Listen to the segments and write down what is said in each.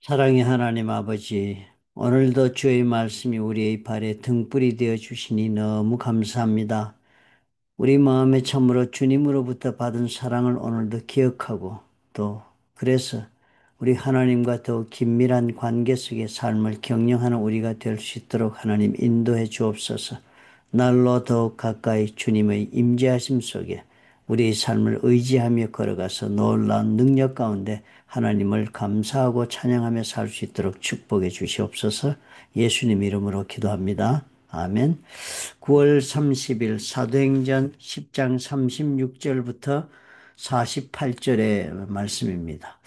사랑의 하나님 아버지, 오늘도 주의 말씀이 우리의 발에 등불이 되어 주시니 너무 감사합니다. 우리 마음에 참으로 주님으로부터 받은 사랑을 오늘도 기억하고 또 그래서 우리 하나님과 더욱 긴밀한 관계 속의 삶을 경영하는 우리가 될 수 있도록 하나님 인도해 주옵소서. 날로 더욱 가까이 주님의 임재하심 속에 우리의 삶을 의지하며 걸어가서 놀라운 능력 가운데 하나님을 감사하고 찬양하며 살 수 있도록 축복해 주시옵소서. 예수님 이름으로 기도합니다. 아멘. 9월 30일 사도행전 10장 36절부터 48절의 말씀입니다.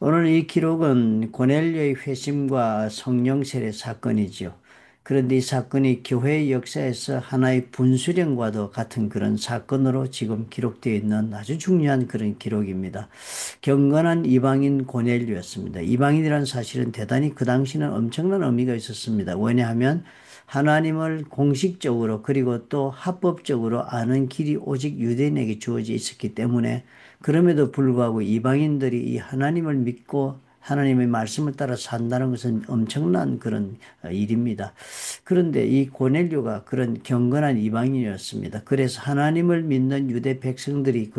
오늘 이 기록은 고넬료의 회심과 성령 세례 사건이죠. 그런데 이 사건이 교회의 역사에서 하나의 분수령과도 같은 그런 사건으로 지금 기록되어 있는 아주 중요한 그런 기록입니다. 경건한 이방인 고넬료였습니다. 이방인이라는 사실은 대단히 그 당시는 엄청난 의미가 있었습니다. 왜냐하면 하나님을 공식적으로 그리고 또 합법적으로 아는 길이 오직 유대인에게 주어져 있었기 때문에 그럼에도 불구하고 이방인들이 이 하나님을 믿고 하나님의 말씀을 따라 산다는 것은 엄청난 그런 일입니다. 그런데 이 고넬료가 그런 경건한 이방인이었습니다. 그래서 하나님을 믿는 유대 백성들이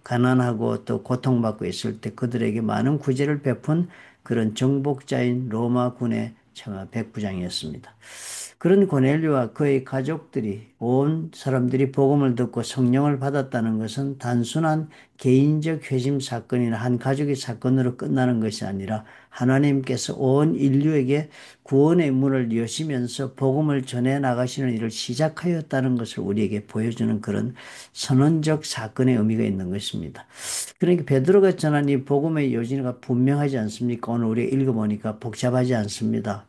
가난하고 또 고통받고 있을 때 그들에게 많은 구제를 베푼 그런 정복자인 로마 군의 백부장이었습니다. 그런 고넬료와 그의 가족들이 온 사람들이 복음을 듣고 성령을 받았다는 것은 단순한 개인적 회심 사건이나 한 가족의 사건으로 끝나는 것이 아니라 하나님께서 온 인류에게 구원의 문을 여시면서 복음을 전해 나가시는 일을 시작하였다는 것을 우리에게 보여주는 그런 선언적 사건의 의미가 있는 것입니다. 그러니까 베드로가 전한 이 복음의 요지가 분명하지 않습니까? 오늘 우리가 읽어보니까 복잡하지 않습니다.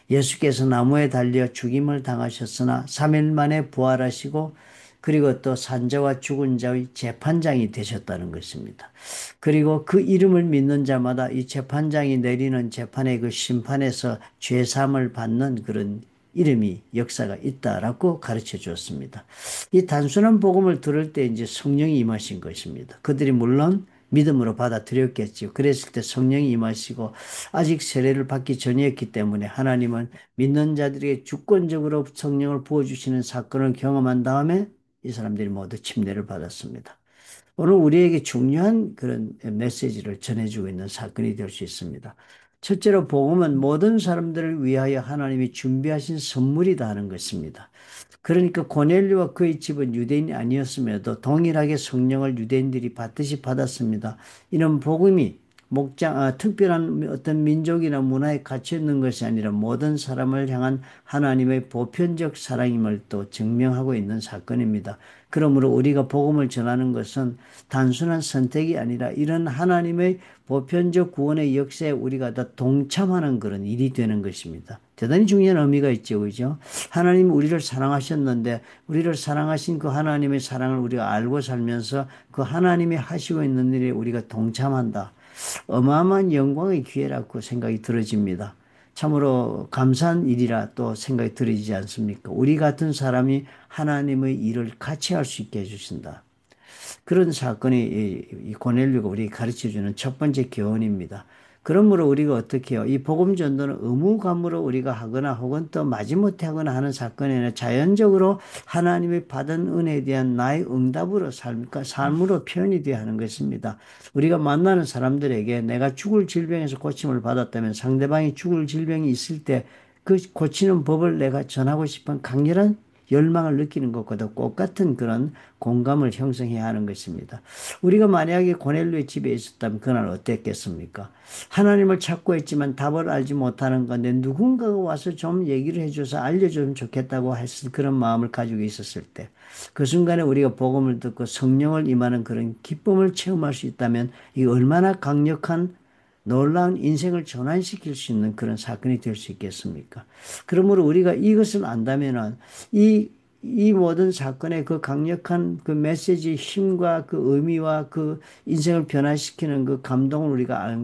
예수께서 나무에 달려 죽임을 당하셨으나 3일 만에 부활하시고 그리고 또 산자와 죽은 자의 재판장이 되셨다는 것입니다. 그리고 그 이름을 믿는 자마다 이 재판장이 내리는 재판의 그 심판에서 죄사함을 받는 그런 이름이 역사가 있다라고 가르쳐 주었습니다. 이 단순한 복음을 들을 때 이제 성령이 임하신 것입니다. 그들이 물론 믿음으로 받아들였겠지요. 그랬을 때 성령이 임하시고 아직 세례를 받기 전이었기 때문에 하나님은 믿는 자들에게 주권적으로 성령을 부어주시는 사건을 경험한 다음에 이 사람들이 모두 침례를 받았습니다. 오늘 우리에게 중요한 그런 메시지를 전해주고 있는 사건이 될 수 있습니다. 첫째로 복음은 모든 사람들을 위하여 하나님이 준비하신 선물이다 하는 것입니다. 그러니까 고넬료와 그의 집은 유대인이 아니었음에도 동일하게 성령을 유대인들이 받듯이 받았습니다. 이는 복음이 특별한 어떤 민족이나 문화에 갇혀 있는 것이 아니라 모든 사람을 향한 하나님의 보편적 사랑임을 또 증명하고 있는 사건입니다. 그러므로 우리가 복음을 전하는 것은 단순한 선택이 아니라 이런 하나님의 보편적 구원의 역사에 우리가 다 동참하는 그런 일이 되는 것입니다. 대단히 중요한 의미가 있죠, 그죠? 하나님 우리를 사랑하셨는데 우리를 사랑하신 그 하나님의 사랑을 우리가 알고 살면서 그 하나님이 하시고 있는 일에 우리가 동참한다. 어마어마한 영광의 기회라고 생각이 들어집니다. 참으로 감사한 일이라 또 생각이 들어지지 않습니까? 우리 같은 사람이 하나님의 일을 같이 할 수 있게 해주신다. 그런 사건이 이 고넬료가 우리에게 가르쳐주는 첫 번째 교훈입니다. 그러므로 우리가 어떻게 해요? 이 복음 전도는 의무감으로 우리가 하거나 혹은 또 마지못해 하거나 하는 사건이 아니라 자연적으로 하나님이 받은 은혜에 대한 나의 응답으로 삶으로 표현이 되어야 하는 것입니다. 우리가 만나는 사람들에게 내가 죽을 질병에서 고침을 받았다면 상대방이 죽을 질병이 있을 때 그 고치는 법을 내가 전하고 싶은 강렬한 열망을 느끼는 것과도 똑같은 그런 공감을 형성해야 하는 것입니다. 우리가 만약에 고넬료의 집에 있었다면 그날 어땠겠습니까? 하나님을 찾고 있지만 답을 알지 못하는 건데 누군가가 와서 좀 얘기를 해줘서 알려주면 좋겠다고 했을 그런 마음을 가지고 있었을 때 그 순간에 우리가 복음을 듣고 성령을 임하는 그런 기쁨을 체험할 수 있다면 이 얼마나 강력한 놀라운 인생을 전환시킬 수 있는 그런 사건이 될 수 있겠습니까? 그러므로 우리가 이것을 안다면은 이 모든 사건의 그 강력한 그 메시지의 힘과 그 의미와 그 인생을 변화시키는 그 감동을 우리가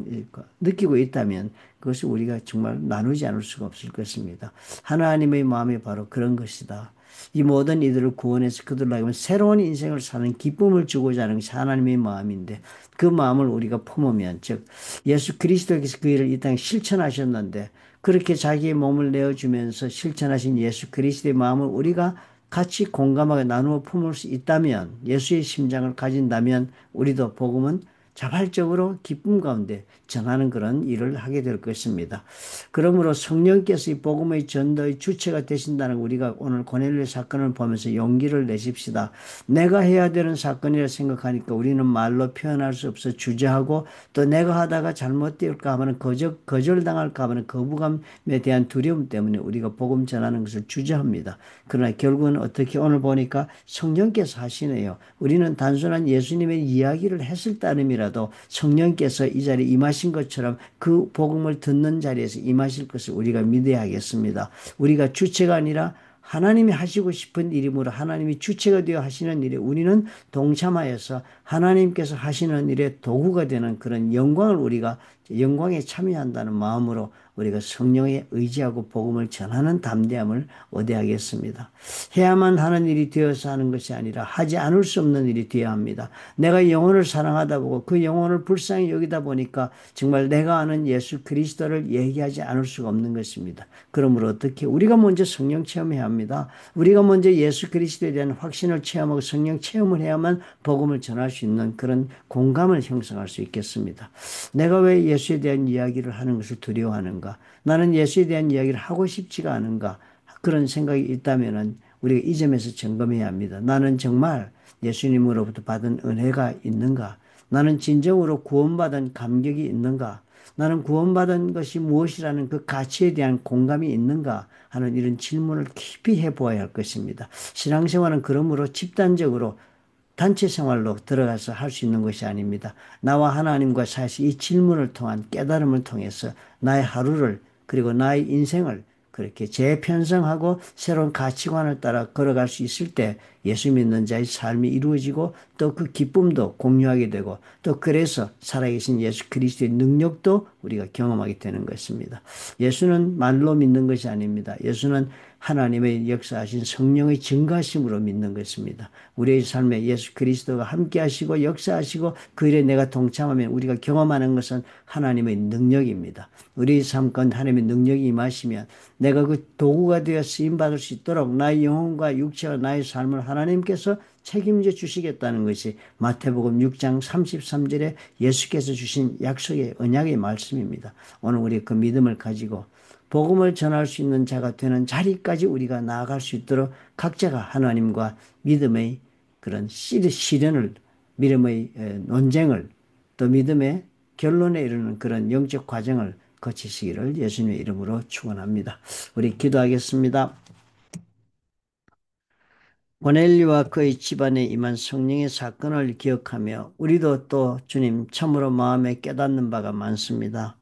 느끼고 있다면 그것을 우리가 정말 나누지 않을 수가 없을 것입니다. 하나님의 마음이 바로 그런 것이다. 이 모든 이들을 구원해서 그들로 하여금 새로운 인생을 사는 기쁨을 주고자 하는 것이 하나님의 마음인데 그 마음을 우리가 품으면 즉 예수 그리스도께서 그 일을 이 땅에 실천하셨는데 그렇게 자기의 몸을 내어주면서 실천하신 예수 그리스도의 마음을 우리가 같이 공감하게 나누어 품을 수 있다면 예수의 심장을 가진다면 우리도 복음은 자발적으로 기쁨 가운데 전하는 그런 일을 하게 될 것입니다. 그러므로 성령께서 이 복음의 전도의 주체가 되신다는 우리가 오늘 고넬료 사건을 보면서 용기를 내십시다. 내가 해야 되는 사건이라 생각하니까 우리는 말로 표현할 수 없어 주저하고 또 내가 하다가 잘못될까 하면 거절당할까 하면 거부감에 대한 두려움 때문에 우리가 복음 전하는 것을 주저합니다. 그러나 결국은 어떻게 오늘 보니까 성령께서 하시네요. 우리는 단순한 예수님의 이야기를 했을 따름이라도 성령께서 이 자리에 임하신 것처럼 그 복음을 듣는 자리에서 임하실 것을 우리가 믿어야 하겠습니다. 우리가 주체가 아니라 하나님이 하시고 싶은 일이므로 하나님이 주체가 되어 하시는 일에 우리는 동참하여서 하나님께서 하시는 일에 도구가 되는 그런 영광을 우리가 영광에 참여한다는 마음으로 우리가 성령에 의지하고 복음을 전하는 담대함을 얻어야 하겠습니다. 해야만 하는 일이 되어서 하는 것이 아니라 하지 않을 수 없는 일이 되어야 합니다. 내가 영혼을 사랑하다 보고 그 영혼을 불쌍히 여기다 보니까 정말 내가 아는 예수 그리스도를 얘기하지 않을 수가 없는 것입니다. 그러므로 어떻게 우리가 먼저 성령 체험해야 합니다. 우리가 먼저 예수 그리스도에 대한 확신을 체험하고 성령 체험을 해야만 복음을 전할 수 있는 그런 공감을 형성할 수 있겠습니다. 내가 왜 예수에 대한 이야기를 하는 것을 두려워하는가? 나는 예수에 대한 이야기를 하고 싶지가 않은가? 그런 생각이 있다면 우리가 이 점에서 점검해야 합니다. 나는 정말 예수님으로부터 받은 은혜가 있는가? 나는 진정으로 구원받은 감격이 있는가? 나는 구원받은 것이 무엇이라는 그 가치에 대한 공감이 있는가 하는 이런 질문을 깊이 해보아야 할 것입니다. 신앙생활은 그러므로 집단적으로 단체 생활로 들어가서 할 수 있는 것이 아닙니다. 나와 하나님과 사실 이 질문을 통한 깨달음을 통해서 나의 하루를 그리고 나의 인생을 그렇게 재편성하고 새로운 가치관을 따라 걸어갈 수 있을 때 예수 믿는 자의 삶이 이루어지고 또 그 기쁨도 공유하게 되고 또 그래서 살아계신 예수 그리스도의 능력도 우리가 경험하게 되는 것입니다. 예수는 말로 믿는 것이 아닙니다. 예수는 하나님의 역사하신 성령의 증가심으로 믿는 것입니다. 우리의 삶에 예수 그리스도가 함께 하시고 역사하시고 그 일에 내가 동참하면 우리가 경험하는 것은 하나님의 능력입니다. 우리의 삶 가운데 하나님의 능력이 임하시면 내가 그 도구가 되어 쓰임받을 수 있도록 나의 영혼과 육체와 나의 삶을 하나님께서 책임져 주시겠다는 것이 마태복음 6장 33절에 예수께서 주신 약속의 언약의 말씀입니다. 오늘 우리 그 믿음을 가지고 복음을 전할 수 있는 자가 되는 자리까지 우리가 나아갈 수 있도록 각자가 하나님과 믿음의 그런 시련을 믿음의 논쟁을 또 믿음의 결론에 이르는 그런 영적 과정을 거치시기를 예수님의 이름으로 축원합니다. 우리 기도하겠습니다. 고넬료와 그의 집안에 임한 성령의 사건을 기억하며 우리도 또 주님 참으로 마음에 깨닫는 바가 많습니다.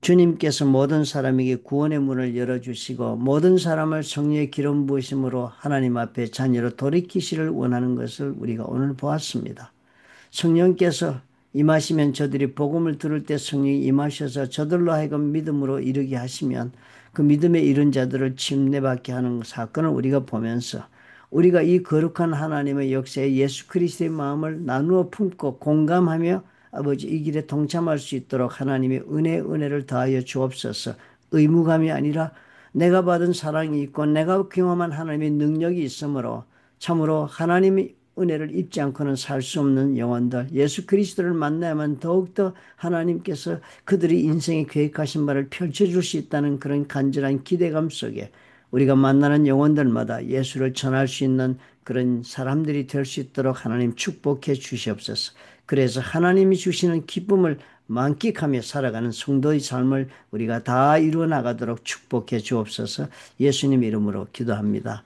주님께서 모든 사람에게 구원의 문을 열어주시고 모든 사람을 성령의 기름 부으심으로 하나님 앞에 자녀로 돌이키시를 원하는 것을 우리가 오늘 보았습니다. 성령께서 임하시면 저들이 복음을 들을 때 성령이 임하셔서 저들로 하여금 믿음으로 이르게 하시면 그 믿음에 이른 자들을 침례받게 하는 사건을 우리가 보면서 우리가 이 거룩한 하나님의 역사에 예수 그리스도의 마음을 나누어 품고 공감하며 아버지 이 길에 동참할 수 있도록 하나님의 은혜를 더하여 주옵소서. 의무감이 아니라 내가 받은 사랑이 있고 내가 경험한 하나님의 능력이 있으므로 참으로 하나님의 은혜를 입지 않고는 살 수 없는 영혼들 예수 그리스도를 만나야만 더욱더 하나님께서 그들의 인생에 계획하신 바를 펼쳐줄 수 있다는 그런 간절한 기대감 속에 우리가 만나는 영혼들마다 예수를 전할 수 있는 그런 사람들이 될 수 있도록 하나님 축복해 주시옵소서. 그래서 하나님이 주시는 기쁨을 만끽하며 살아가는 성도의 삶을 우리가 다 이루어 나가도록 축복해 주옵소서. 예수님 이름으로 기도합니다.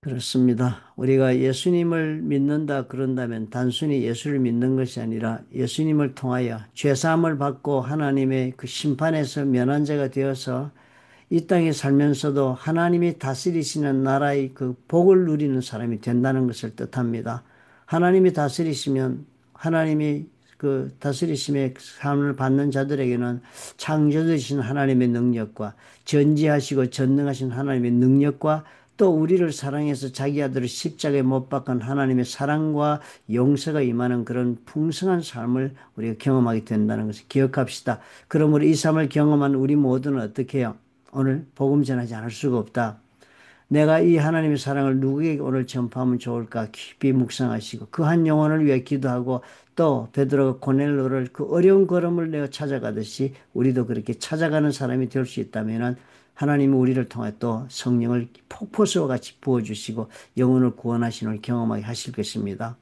그렇습니다. 우리가 예수님을 믿는다 그런다면 단순히 예수를 믿는 것이 아니라 예수님을 통하여 죄사함을 받고 하나님의 그 심판에서 면한 자가 되어서 이 땅에 살면서도 하나님이 다스리시는 나라의 그 복을 누리는 사람이 된다는 것을 뜻합니다. 하나님이 다스리시면 하나님이 그 다스리심의 삶을 받는 자들에게는 창조주신 하나님의 능력과 전지하시고 전능하신 하나님의 능력과 또 우리를 사랑해서 자기 아들을 십자가에 못 박은 하나님의 사랑과 용서가 임하는 그런 풍성한 삶을 우리가 경험하게 된다는 것을 기억합시다. 그러므로 이 삶을 경험한 우리 모두는 어떻게 해요? 오늘 복음 전하지 않을 수가 없다. 내가 이 하나님의 사랑을 누구에게 오늘 전파하면 좋을까 깊이 묵상하시고 그 한 영혼을 위해 기도하고 또 베드로가 고넬로를 그 어려운 걸음을 내어 찾아가듯이 우리도 그렇게 찾아가는 사람이 될 수 있다면 하나님은 우리를 통해 또 성령을 폭포수와 같이 부어주시고 영혼을 구원하시는 걸 경험하게 하실 것입니다.